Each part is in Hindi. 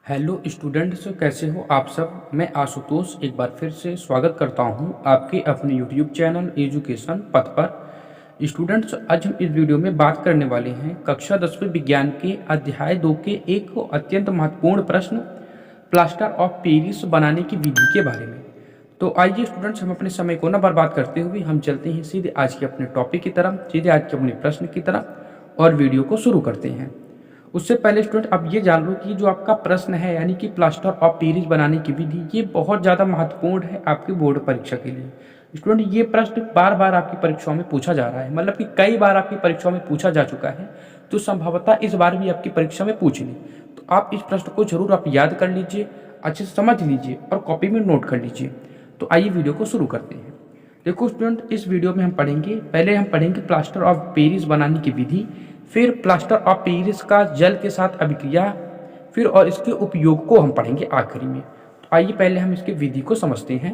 हेलो स्टूडेंट्स, कैसे हो आप सब। मैं आशुतोष एक बार फिर से स्वागत करता हूं आपके अपने यूट्यूब चैनल एजुकेशन पथ पर। स्टूडेंट्स, आज हम इस वीडियो में बात करने वाले हैं कक्षा 10वीं विज्ञान के अध्याय 2 के एक अत्यंत महत्वपूर्ण प्रश्न प्लास्टर ऑफ पेरिस बनाने की विधि के बारे में। तो आइए स्टूडेंट्स, हम अपने समय को न बर्बाद करते हुए हम चलते हैं सीधे आज के अपने टॉपिक की तरफ, सीधे आज के अपने प्रश्न की तरफ और वीडियो को शुरू करते हैं। उससे पहले स्टूडेंट अब ये जान लो कि जो आपका प्रश्न है यानी कि प्लास्टर ऑफ पेरिस बनाने की विधि, ये बहुत ज़्यादा महत्वपूर्ण है आपकी बोर्ड परीक्षा के लिए। स्टूडेंट, ये प्रश्न बार बार आपकी परीक्षाओं में पूछा जा रहा है, मतलब कि कई बार आपकी परीक्षाओं में पूछा जा चुका है, तो संभवतः इस बार भी आपकी परीक्षा में पूछ ले। तो आप इस प्रश्न को जरूर आप याद कर लीजिए, अच्छे से समझ लीजिए और कॉपी में नोट कर लीजिए। तो आइए वीडियो को शुरू करते हैं। देखो स्टूडेंट, इस वीडियो में हम पढ़ेंगे, पहले हम पढ़ेंगे प्लास्टर ऑफ पेरिस बनाने की विधि, फिर प्लास्टर ऑफ पेरिस का जल के साथ अभिक्रिया, फिर और इसके उपयोग को हम पढ़ेंगे आखिरी में। तो आइए पहले हम इसकी विधि को समझते हैं।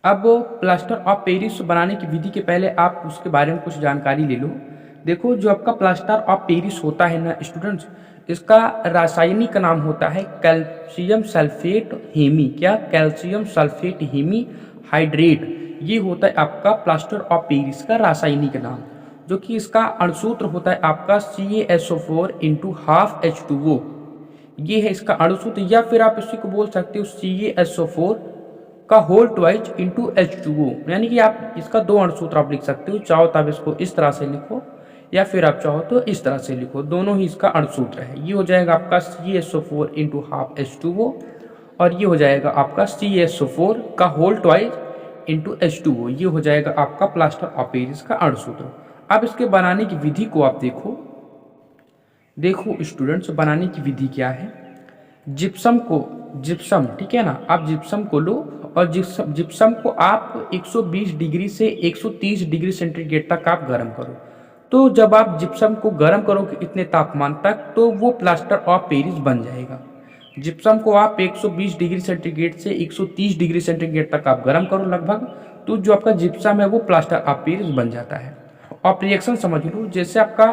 अब प्लास्टर ऑफ पेरिस बनाने की विधि के पहले आप उसके बारे में कुछ जानकारी ले लो। देखो, जो आपका प्लास्टर ऑफ पेरिस होता है ना स्टूडेंट्स, इसका रासायनिक नाम होता है कैल्शियम सल्फेट हेमी। क्या? Calcium sulphate hemi hydrate. ये होता है आपका प्लास्टर ऑफ पेरिस का रासायनिक नाम, जो कि इसका अणुसूत्र होता है आपका CaSO4 इंटू हाफ H2O। ये है इसका अणुसूत्र, या फिर आप इसी को बोल सकते हो CaSO4 का होल ट्वाइस इंटू H2O। यानी कि आप इसका दो अणुसूत्र आप लिख सकते हो, चाहो तो आप इसको इस तरह से लिखो या फिर आप चाहो तो इस तरह से लिखो, दोनों ही इसका अणुसूत्र है। ये हो जाएगा आपका CaSO4 इंटू हाफ H2O और ये हो जाएगा आपका CaSO4 का होल ट्वाइस इंटू H2O। ये हो जाएगा आपका प्लास्टर ऑफ पेरिस का अणुसूत्र। अब इसके बनाने की विधि को आप देखो स्टूडेंट्स, बनाने की विधि क्या है। जिप्सम ठीक है ना, आप जिप्सम को लो और जिप्सम को आप 120 डिग्री से 130 डिग्री सेंटीग्रेड तक आप गर्म करो। तो जब आप जिप्सम को गर्म करोगे इतने तापमान तक, तो वो प्लास्टर ऑफ पेरिस बन जाएगा। जिप्सम को आप 120 डिग्री सेंटीग्रेड से 130 डिग्री सेंटीग्रेड तक आप गर्म करो लगभग, तो जो आपका जिप्सम है वो प्लास्टर ऑफ पेरिस बन जाता है। आप रिएक्शन समझ लो, जैसे आपका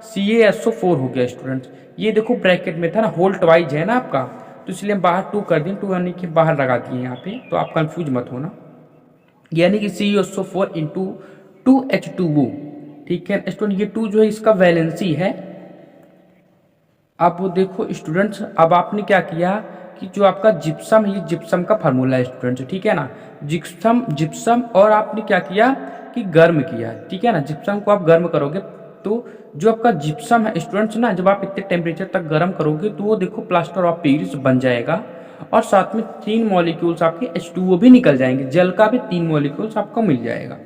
CaSO4 हो गया स्टूडेंट्स, ये देखो ब्रैकेट में था ना, होल ट्वाइज है ना आपका, तो इसलिए हम बाहर 2 कर दिए, 2 यानी कि बाहर लगा दिए यहाँ पे, तो आप कंफ्यूज मत होना। यानी कि CaSO4 इंटू 2H2O। ठीक है स्टूडेंट, ये 2 जो है इसका वैलेंसी है। अब वो देखो स्टूडेंट्स, अब आपने क्या किया कि जो आपका जिप्सम है, ये जिप्सम का फार्मूला है स्टूडेंट्स, ठीक है ना, जिप्सम और आपने क्या किया कि गर्म किया, ठीक है ना। जिप्सम को आप गर्म करोगे तो जो आपका जिप्सम है स्टूडेंट्स ना, जब आप इतने टेम्परेचर तक गर्म करोगे तो वो देखो प्लास्टर ऑफ पेरिस बन जाएगा और साथ में 3 मॉलिक्यूल्स आपके H2O भी निकल जाएंगे, जल का भी 3 मॉलिक्यूल्स आपको मिल जाएगा।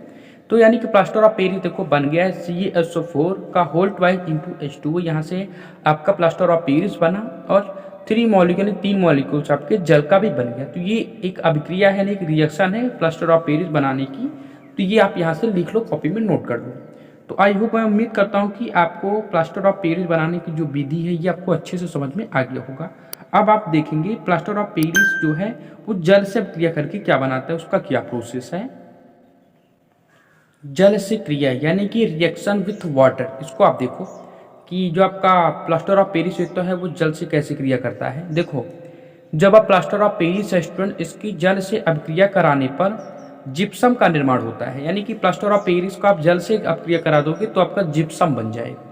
तो यानी कि प्लास्टर ऑफ पेरिस देखो बन गया है CaSO4 का होल ट्वाइस इंटू H2O। यहाँ से आपका प्लास्टर ऑफ पेरिस बना और 3 मॉलिक्यूल्स आपके जल का भी बन गया। तो ये एक अभिक्रिया है, एक रिएक्शन है प्लास्टर ऑफ पेरिस बनाने की। तो ये आप यहाँ से लिख लो, कॉपी में नोट कर लो। तो आई होप, मैं उम्मीद करता हूँ कि आपको प्लास्टर ऑफ पेरिस बनाने की जो विधि है ये आपको अच्छे से समझ में आ गया होगा। अब आप देखेंगे प्लास्टर ऑफ पेरिस जो है वो जल से क्रिया करके क्या बनाता है, उसका क्या प्रोसेस है। जल से क्रिया यानी कि रिएक्शन विथ वाटर। इसको आप देखो कि जो आपका प्लास्टर ऑफ पेरिस होता है वो जल से कैसे क्रिया करता है। देखो, जब आप प्लास्टर ऑफ पेरिस स्टूडेंट इसकी जल से अभिक्रिया कराने पर जिप्सम का निर्माण होता है। यानी कि प्लास्टर ऑफ पेरिस को आप जल से अभिक्रिया करा दोगे तो आपका जिप्सम बन जाएगा,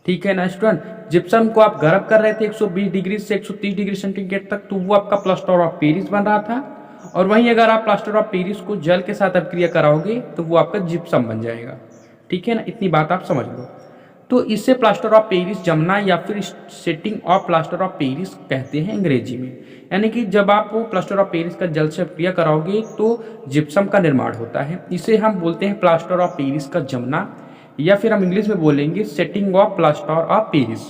ठीक है ना स्टूडेंट। जिप्सम को आप गर्म कर रहे थे 120 डिग्री से 130 डिग्री सेंटीग्रेड तक, तो वो आपका प्लास्टर ऑफ पेरिस बन रहा था। और वहीं अगर आप प्लास्टर ऑफ पेरिस को जल के साथ अभिक्रिया कराओगे तो वो आपका जिप्सम बन जाएगा, ठीक है ना। इतनी बात आप समझ लो। तो इसे प्लास्टर ऑफ पेरिस जमना या फिर setting of plaster of Paris कहते हैं अंग्रेजी में। यानी कि जब आप प्लास्टर ऑफ पेरिस का जल से अभिक्रिया कराओगे तो जिप्सम का निर्माण होता है। इसे हम बोलते हैं प्लास्टर ऑफ पेरिस का जमना, या फिर हम इंग्लिश में बोलेंगे setting of plaster of Paris.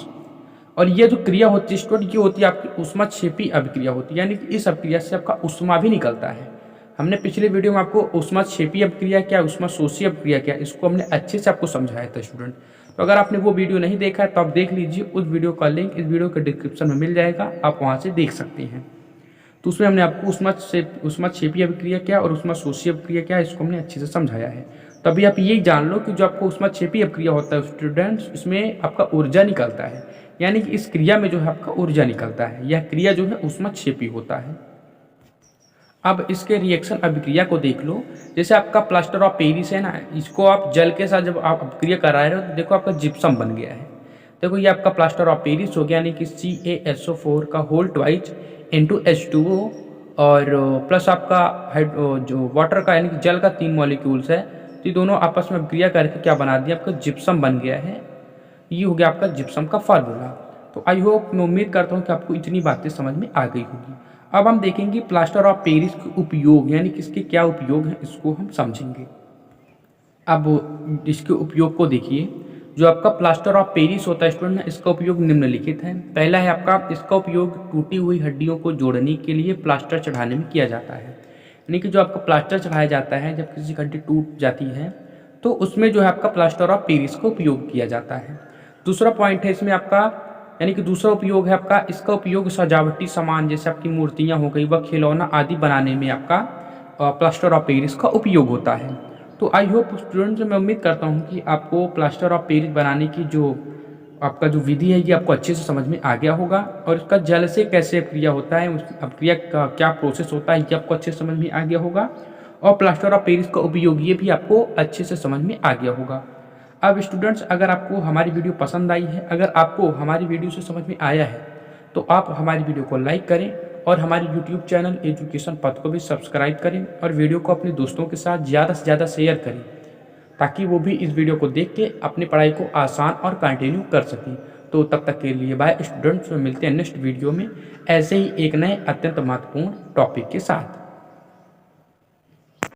और ये जो क्रिया होती है स्टूडेंट, ये होती है आपकी ऊष्माक्षेपी अभिक्रिया होती है। यानी कि इस अभिक्रिया से आपका ऊष्मा भी निकलता है। हमने पिछले वीडियो में आपको ऊष्माक्षेपी अभिक्रिया क्या, ऊष्माशोषी अभिक्रिया क्या, इसको हमने अच्छे से आपको समझाया था स्टूडेंट। तो अगर आपने वो वीडियो नहीं देखा है तो आप देख लीजिए, उस वीडियो का लिंक इस वीडियो के डिस्क्रिप्शन में मिल जाएगा, आप वहाँ से देख सकते हैं। तो उसमें हमने आपको ऊष्माक्षेपी अभिक्रिया क्या और ऊष्माशोषी अभिक्रिया क्या, इसको हमने अच्छे से समझाया है। तो अभी आप ये जान लो कि जो आपको ऊष्माक्षेपी अभिक्रिया होता है स्टूडेंट्स, इसमें आपका ऊर्जा निकलता है। यानी कि इस क्रिया में जो है आपका ऊर्जा निकलता है। यह क्रिया जो है ऊष्मक्षेपी होता है। अब इसके रिएक्शन अभिक्रिया को देख लो। जैसे आपका प्लास्टर ऑफ पेरिस है ना, इसको आप जल के साथ जब आप अभिक्रिया करा रहे हो तो देखो आपका जिप्सम बन गया है। देखो ये आपका प्लास्टर ऑफ पेरिस हो गया, यानी कि CaSO4 का होल ट्वाइस इंटू H2O और प्लस आपका जो वाटर का यानी कि जल का 3 मॉलिक्यूल्स है, तो ये दोनों आपस में अभिक्रिया करके क्या बना दिया, आपका जिप्सम बन गया है। ये हो गया आपका जिप्सम का फार्मूला। तो आई होप, मैं उम्मीद करता हूँ कि आपको इतनी बातें समझ में आ गई होगी। अब हम देखेंगे प्लास्टर ऑफ पेरिस के उपयोग, यानी कि इसके क्या उपयोग हैं, इसको हम समझेंगे। अब इसके उपयोग को देखिए। जो आपका प्लास्टर ऑफ पेरिस होता है स्टूडेंट, इसका उपयोग निम्नलिखित है। पहला है आपका, इसका उपयोग टूटी हुई हड्डियों को जोड़ने के लिए प्लास्टर चढ़ाने में किया जाता है। यानी कि जो आपका प्लास्टर चढ़ाया जाता है, जब किसी हड्डी टूट जाती है तो उसमें जो है आपका प्लास्टर ऑफ पेरिस का उपयोग किया जाता है। दूसरा पॉइंट है इसमें आपका, यानी कि दूसरा उपयोग है आपका, इसका उपयोग सजावटी सामान जैसे आपकी मूर्तियाँ हो गई, व खिलौना आदि बनाने में आपका प्लास्टर ऑफ पेरिस का उपयोग होता है। तो आई होप स्टूडेंट्स, मैं उम्मीद करता हूँ कि आपको प्लास्टर ऑफ पेरिस बनाने की जो आपका जो विधि है ये आपको अच्छे से समझ में आ गया होगा, और इसका जल से कैसे क्रिया होता है, उस क्रिया का क्या प्रोसेस होता है ये आपको अच्छे से समझ में आ गया होगा, और प्लास्टर ऑफ पेरिस का उपयोग ये भी आपको अच्छे से समझ में आ गया होगा। अब स्टूडेंट्स, अगर आपको हमारी वीडियो पसंद आई है, अगर आपको हमारी वीडियो से समझ में आया है, तो आप हमारी वीडियो को लाइक करें और हमारे यूट्यूब चैनल एजुकेशन पथ को भी सब्सक्राइब करें, और वीडियो को अपने दोस्तों के साथ ज़्यादा से ज़्यादा शेयर करें, ताकि वो भी इस वीडियो को देख के अपनी पढ़ाई को आसान और कंटिन्यू कर सकें। तो तब तक के लिए बाय स्टूडेंट्स, मिलते हैं नेक्स्ट वीडियो में ऐसे ही एक नए अत्यंत महत्वपूर्ण टॉपिक के साथ।